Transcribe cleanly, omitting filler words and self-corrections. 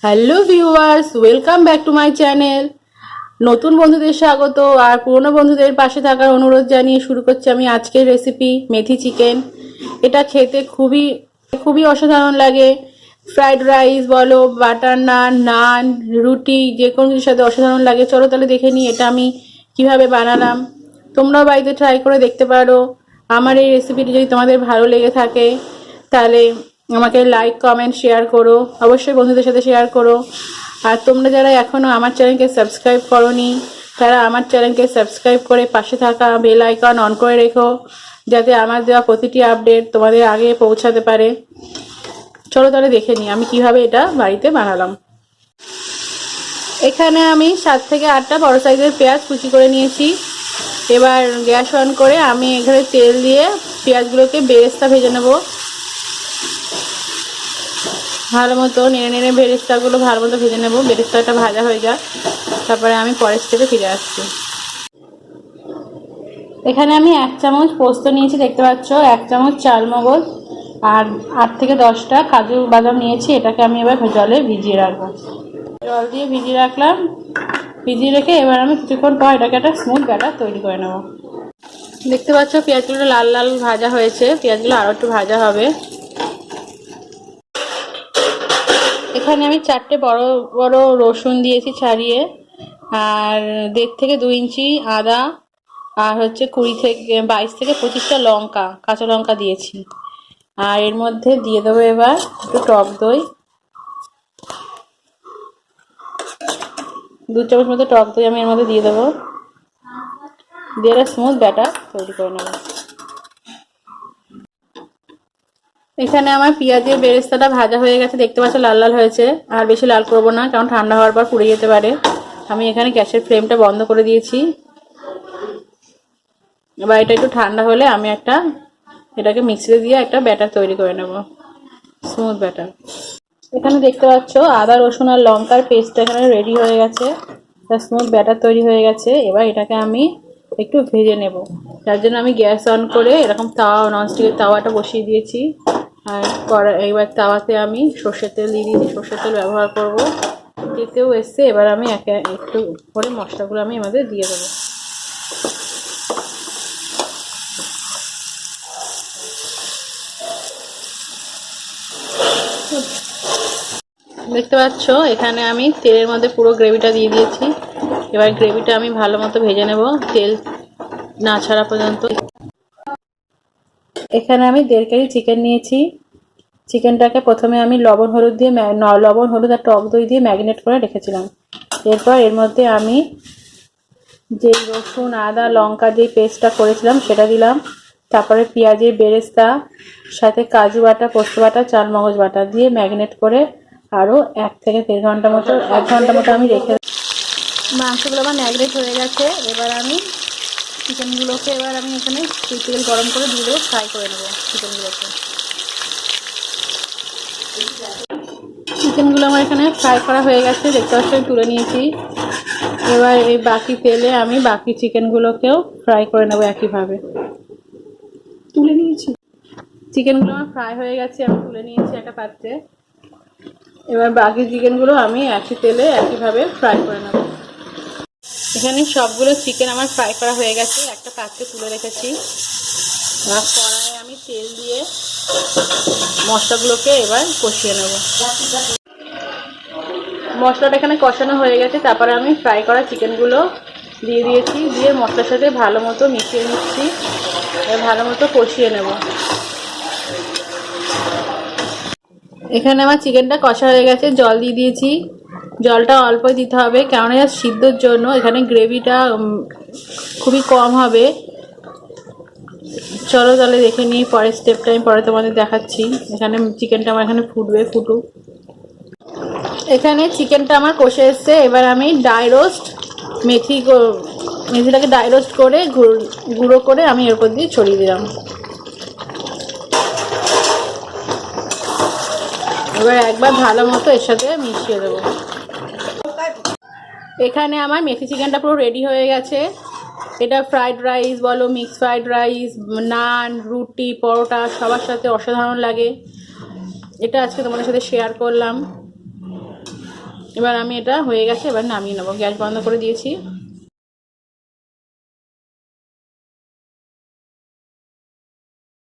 Hello viewers, welcome back to my channel. নতুন বন্ধুদের স্বাগত আর পুরনো বন্ধুদের পাশে থাকার অনুরোধ জানিয়ে শুরু করছি আমি আজকের রেসিপি মেথি চিকেন। এটা খেতে খুবই খুবই অসাধারণ লাগে। ফ্রাইড রাইস বলো, বাটার নান, নান, রুটি, যে কোনো কিছুর সাথে অসাধারণ লাগে। চলো তাহলে দেখে নিই এটা আমি কিভাবে বানালাম। তোমরাও বাড়িতে ট্রাই করে দেখতে পারো। আমার এই রেসিপিটি যদি তোমাদের ভালো লেগে থাকে তাহলে আমাকে লাইক, কমেন্ট, শেয়ার করো। অবশ্যই বন্ধুদের সাথে শেয়ার করো। আর তোমরা যারা এখনও আমার চ্যানেলকে সাবস্ক্রাইব করোনি তারা আমার চ্যানেলকে সাবস্ক্রাইব করে পাশে থাকা বেল আইকন অন করে রেখো, যাতে আমার দেওয়া প্রতিটি আপডেট তোমাদের আগে পৌঁছাতে পারে। চলো তাহলে দেখে নিই আমি কিভাবে এটা বাড়িতে বানালাম। এখানে আমি 7 থেকে 8টা বড় সাইজের পেঁয়াজ কুচি করে নিয়েছি। এবার গ্যাস অন করে আমি এখানে তেল দিয়ে পেঁয়াজগুলোকে বেরেস্তা ভেজে নেব। ভালো মতো নেড়ে নেড়ে বেরেস্তাগুলো ভালো মতো ভেজে নেব। বেরেস্তাটা ভাজা হয়ে যাক, তারপরে আমি পরের স্টেপে ফিরে আসছি। এখানে আমি 1 চামচ পোস্ত নিয়েছি, দেখতে পাচ্ছ, 1 চামচ চালমগজ আর 8 থেকে 10টা কাজু বাদাম নিয়েছি। এটাকে আমি এবার জলে ভিজিয়ে রাখবো। জল দিয়ে ভিজিয়ে রাখলাম। ভিজিয়ে রেখে এবার আমি কিছুক্ষণ পর এটাকে একটা স্মুথ ব্যাটার তৈরি করে নেব। দেখতে পাচ্ছ পেঁয়াজগুলো লাল লাল ভাজা হয়েছে। পেঁয়াজগুলো আরও একটু ভাজা হবে। এখানে আমি 4টে বড় বড় রসুন দিয়েছি ছাড়িয়ে, আর 1.5 থেকে 2 ইঞ্চি আদা, আর হচ্ছে 22 থেকে 25টা লঙ্কা, কাঁচা লঙ্কা দিয়েছি। আর এর মধ্যে দিয়ে দেবো এবার একটু টক দই, 2 চামচ মতো টক দই আমি এর মধ্যে দিয়ে দেবো। দিয়ে একটা স্মুথ ব্যাটার তৈরি করে নেব। এখানে আমার পেঁয়াজের বেরেস্তাটা ভাজা হয়ে গেছে, দেখতে পাচ্ছ লাল লাল হয়েছে। আর বেশি লাল করবো না, কারণ ঠান্ডা হওয়ার পর পুড়ে যেতে পারে। আমি এখানে গ্যাসের ফ্লেমটা বন্ধ করে দিয়েছি। এবার এটা একটু ঠান্ডা হলে আমি এটাকে মিক্সিতে দিয়ে একটা ব্যাটার তৈরি করে নেব, স্মুথ ব্যাটার। এখানে দেখতে পাচ্ছ আদা রসুন আর লঙ্কার পেস্টটা এখানে রেডি হয়ে গেছে, স্মুথ ব্যাটার তৈরি হয়ে গেছে। এবার এটাকে আমি একটু ভেজে নেব। তার জন্য আমি গ্যাস অন করে এরকম তাওয়া, ননস্টিকের তাওয়াটা বসিয়ে দিয়েছি। আর এবার তাওয়াতে আমি সর্ষের তেল দিয়ে দিয়েছি, সর্ষের তেল ব্যবহার করব। এতেও এসছে। এবার আমি একটু করে মশলাগুলো আমি আমাদের দিয়ে দেবো। দেখতে পাচ্ছ এখানে আমি তেলের মধ্যে পুরো গ্রেভিটা দিয়ে দিয়েছি। এবার গ্রেভিটা আমি ভালো মতো ভেজে নেব, তেল না ছাড়া পর্যন্ত। এখানে আমি 1.5 কেজি চিকেন নিয়েছি। চিকেনটাকে প্রথমে আমি লবণ হলুদ আর টক দই দিয়ে ম্যারিনেট করে রেখেছিলাম। এরপর এর মধ্যে আমি যে রসুন আদা লঙ্কা যে পেস্টটা করেছিলাম সেটা দিলাম। তারপরে পেঁয়াজের বেরেস্তা, সাথে কাজু বাটা, পোস্ত বাটা, চালমগজ বাটা দিয়ে ম্যারিনেট করে আরও 1 থেকে 1.5 ঘন্টা মতো 1 ঘন্টা মতো আমি রেখে। মাংসগুলো আমার ম্যারিনেট হয়ে গেছে। এবার আমি চিকেনগুলোকে এখানে তেল গরম করে দিয়ে দেবো, ফ্রাই করে নেবো চিকেনগুলোকে। চিকেনগুলো আমার এখানে ফ্রাই করা হয়ে গেছে, দেখতে পাচ্ছি আমি তুলে নিয়েছি। এবার এই বাকি তেলে আমি বাকি চিকেনগুলোকেও ফ্রাই করে নেবো একইভাবে। তুলে নিয়েছি চিকেনগুলো আমার ফ্রাই হয়ে গেছে, আমি তুলে নিয়েছি একটা পাত্রে। এবার বাকি চিকেনগুলো আমি একই তেলে একইভাবে ফ্রাই করে নেব। এখানে সবগুলো চিকেন আমার ফ্রাই করা হয়ে গেছে, একটা পাত্রে তুলে রেখেছি। আর কড়াইয়ে আমি তেল দিয়ে মশলাগুলোকে এবার কষিয়ে নেব। মশলাটা এখানে কষানো হয়ে গেছে, তারপরে আমি ফ্রাই করা চিকেনগুলো দিয়ে দিয়েছি। দিয়ে মশলার সাথে ভালো মতো মিশিয়ে নিচ্ছি, ভালো মতো কষিয়ে নেব। এখানে আমার চিকেনটা কষা হয়ে গেছে, জল দিয়ে দিয়েছি। জলটা অল্পই দিতে হবে, কেননা সিদ্ধর জন্য এখানে গ্রেভিটা খুবই কম হবে। চলো তাহলে দেখে নিই পরের স্টেপটা, আমি পরে তোমাদের দেখাচ্ছি। এখানে চিকেনটা আমার এখানে ফুটুক। এখানে চিকেনটা আমার কষে এসছে। এবার আমি মেথিটাকে ড্রাই রোস্ট করে গুঁড়ো করে আমি এর উপর দিয়ে ছড়িয়ে দিলাম। এবার একবার ভালো মতো এর সাথে মিশিয়ে দেবো। এখানে আমার মেথি চিকেনটা পুরো রেডি হয়ে গেছে। এটা ফ্রাইড রাইস বলো, মিক্স ফ্রাইড রাইস, নান, রুটি, পরোটা সবার সাথে অসাধারণ লাগে। এটা আজকে তোমাদের সাথে শেয়ার করলাম। এবার আমি এটা হয়ে গেছে, এবার নামিয়ে নেবো। গ্যাস বন্ধ করে দিয়েছি।